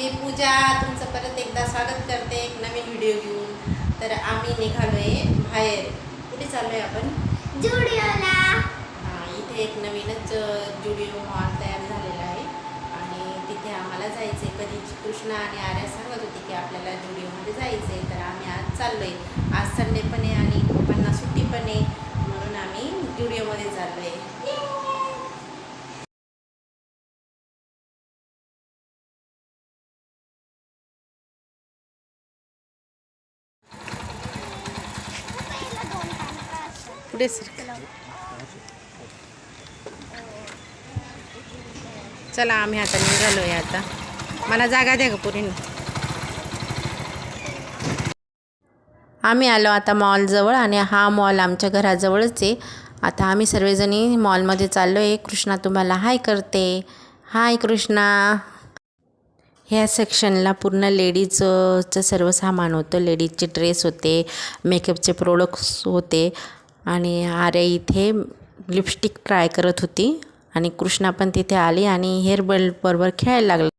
मी पूजा तुमचं परत एकदा स्वागत करते एक नवीन व्हिडिओ घेऊन. तर आम्ही निघालोय बाहेर. कुठे चाललोय आपण? जुडिओला. इथे एक नवीनच जुडिओ मॉल तयार झालेला आहे आणि तिथे आम्हाला जायचं आहे. कधी कृष्णा आणि आर्या सांगत होती की आपल्याला जुडिओमध्ये जायचं आहे, तर आम्ही आज चाललो आहे. आज संडे पण आहे आणि पप्पांना सुट्टी पण आहे, म्हणून आम्ही जुडिओमध्ये चाललो आहे. पुढे सर, चला आम्ही आता निघालोय. आता मला जागा द्या ग पुरीनं. आम्ही आलो आता मॉलजवळ आणि हा मॉल आमच्या घराजवळच आहे. आता आम्ही सर्वजणी मॉलमध्ये चाललो आहे. कृष्णा तुम्हाला हाय करते. हाय कृष्णा. ह्या सेक्शनला पूर्ण लेडीजचं सर्व सामान होतं. लेडीजचे ड्रेस होते, मेकअपचे प्रोडक्ट्स होते आणि आर्या इथे लिपस्टिक ट्राय करत होती आणि कृष्णा पण तिथे आली आणि हेअर बेल्ट बरोबर खेळायला लागला.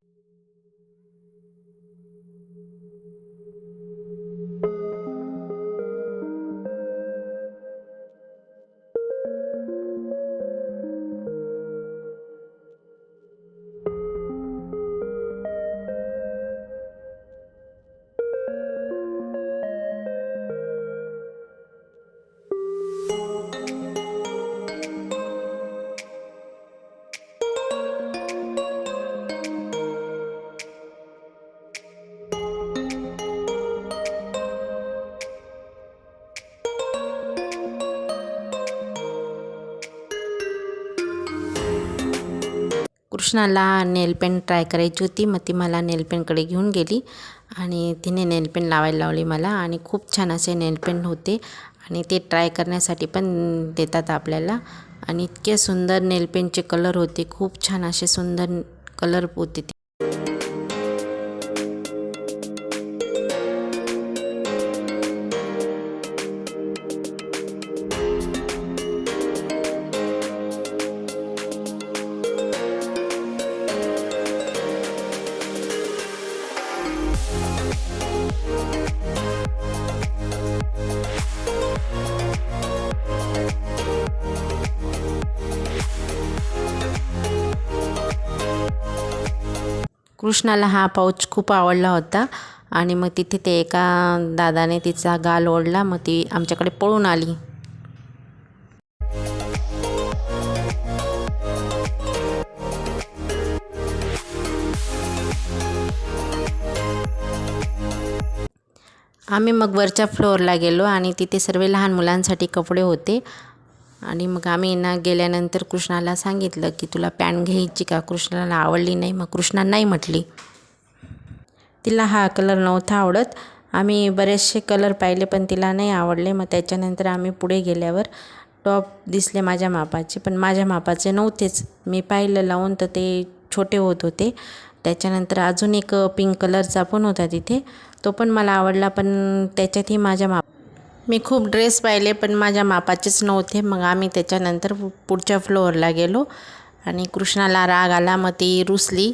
कृष्णाला नेल पेंट ट्राय करायची होती, मग ती मला नेल पेंटकडे घेऊन गेली आणि तिने नेल पेंट लावायला लावली मला आणि खूप छान असे नेल पेंट होते आणि ते ट्राय करण्यासाठी पण देतात आपल्याला. आणि इतके सुंदर नेल पेंटचे कलर होते, खूप छान असे सुंदर कलर होते ते. कृष्णाला हा पाऊच खूप आवडला होता आणि मग तिथे ते एका दादाने तिचा गाल ओढला, मग ती आमच्याकडे पळून आली. आम्ही मग वरच्या फ्लोअरला गेलो आणि तिथे सर्व लहान मुलांसाठी कपडे होते आणि मग आम्ही गेल्यानंतर कृष्णाला सांगितलं की तुला पॅन्ट घ्यायची का. कृष्णाला आवडली नाही, मग कृष्णा नाही म्हटली. तिला हा कलर नव्हता आवडत. आम्ही बरेचसे कलर पाहिले पण तिला नाही आवडले. मग त्याच्यानंतर आम्ही पुढे गेल्यावर टॉप दिसले माझ्या मापाचे, पण माझ्या मापाचे नव्हतेच. मी पाहिलं लावून तर ते छोटे होत होते. त्याच्यानंतर अजून एक पिंक कलरचा पण होता तिथे, तो पण मला आवडला, पण त्याच्यातही माझ्या मी खूप ड्रेस पाहिले पण माझ्या मापाचेच नव्हते. मग आम्ही त्याच्यानंतर पुढच्या फ्लोअरला गेलो आणि कृष्णाला राग आला, मग ती रुसली.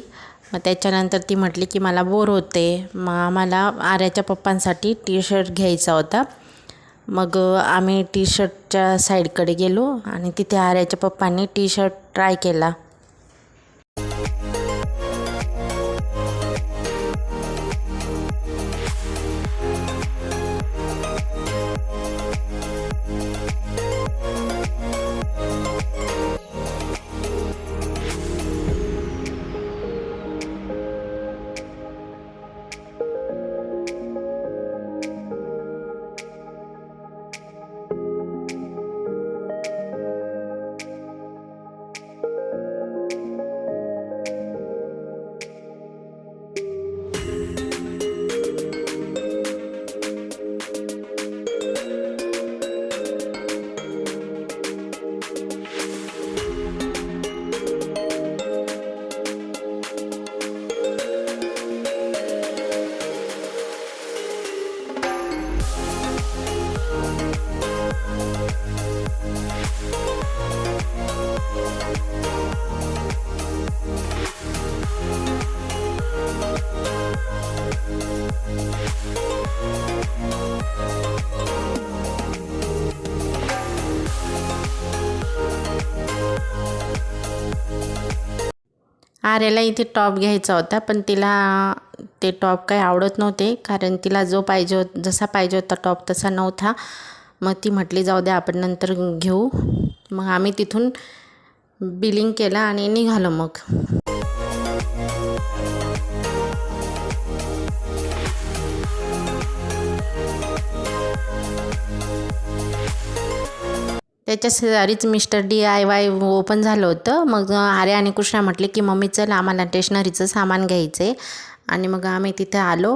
मग त्याच्यानंतर ती म्हटली की मला बोर होते. मग आम्हाला आर्याच्या पप्पांसाठी टी शर्ट घ्यायचा होता. मग आम्ही टी शर्टच्या साईडकडे गेलो आणि तिथे आर्याच्या पप्पांनी टी शर्ट ट्राय केला. आर्याला इथे टॉप घ्यायचा होता, पण तिला ते टॉप काही आवडत नव्हते, कारण तिला जसा पाहिजे होता टॉप तसा नव्हता. मग ती म्हटली जाऊ द्या आपण नंतर घेऊ. मग आम्ही तिथून बिलिंग केलं आणि निघालो मग. त्याच्या शेजारीच मिस्टर DIY ओपन झालं होतं. मग आर्या आणि कृष्णा म्हटले की मम्मी चल आम्हाला स्टेशनरीचं सामान घ्यायचं आहे. आणि मग आम्ही तिथे आलो.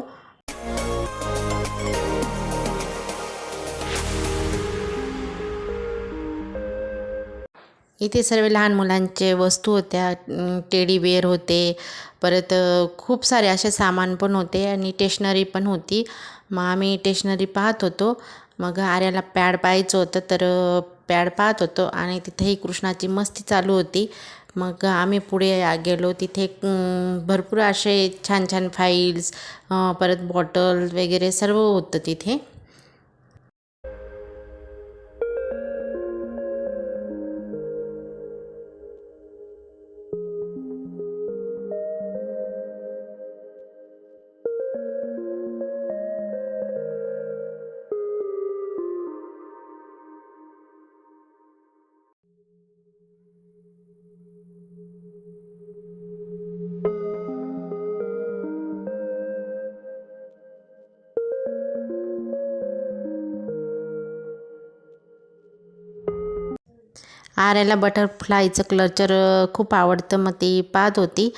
इथे सर्व लहान मुलांचे वस्तू होत्या, टेडी बिअर होते, परत खूप सारे असे सामान पण होते आणि स्टेशनरी पण होती. मग आम्ही स्टेशनरी पाहत होतो. मग आर्याला पॅड पाहायचं होतं, तर पॅड पाहत होतो आणि तिथेही कृष्णाची मस्ती चालू होती. मग आम्ही पुढे गेलो. तिथे भरपूर असे छान छान फाईल्स, परत बॉटल वगैरे सर्व होतं तिथे. आर्याला बटरफ्लायचं क्लचर खूप आवडतं, मग ती पाहत होती.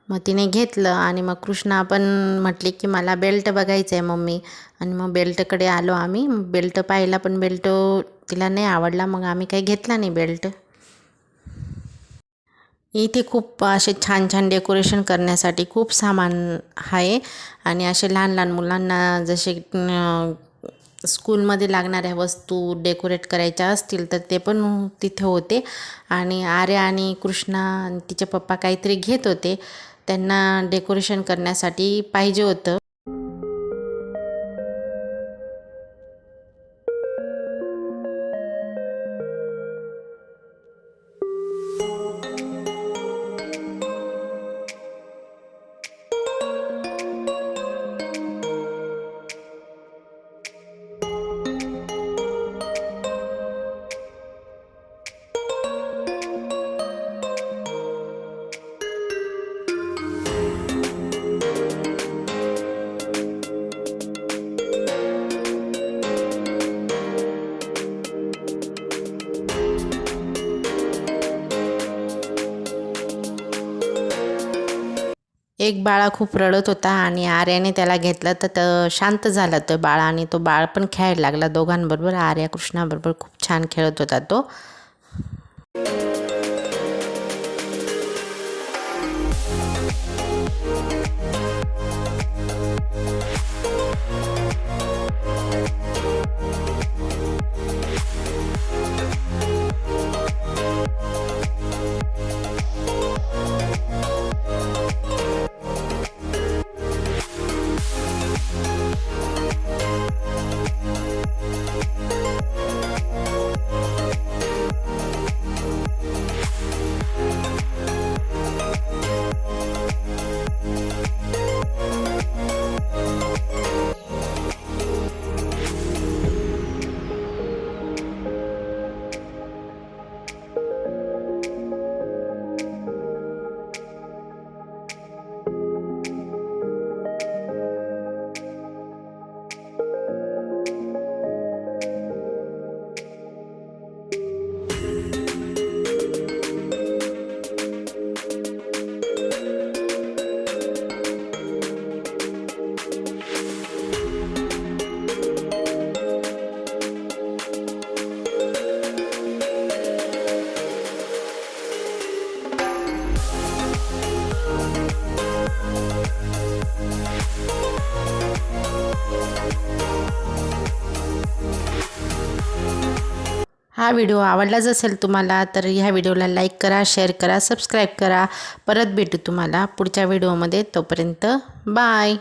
मग तिने घेतलं आणि मग कृष्णा पण म्हटली की मला बेल्ट बघायचं आहे मम्मी. आणि मग बेल्टकडे आलो आम्ही. बेल्ट पाहिला, पण बेल्ट तिला नाही आवडला. मग आम्ही काही घेतला नाही बेल्ट. इथे खूप असे छान छान डेकोरेशन करण्यासाठी खूप सामान आहे. आणि असे लहान लहान मुलांना जसे स्कूलमध्ये लागणाऱ्या वस्तू डेकोरेट करायच्या असतील तर ते पण तिथे होते. आणि आर्या आणि कृष्णा आणि तिचे पप्पा काहीतरी घेत होते, त्यांना डेकोरेशन करण्यासाठी पाहिजे होतं. एक बाळा खूप रडत होता आणि आर्याने त्याला घेतलं तर शांत झाला तो बाळा. आणि तो बाळ पण खेळायला लागला दोघांबरोबर. आर्या कृष्णाबरोबर खूप छान खेळत होता तो. हा व्हिडिओ आवडलाच असेल तुम्हाला तर ह्या व्हिडिओला लाईक करा, शेअर करा, सबस्क्राईब करा. परत भेटू तुम्हाला पुढच्या व्हिडिओमध्ये. तोपर्यंत बाय.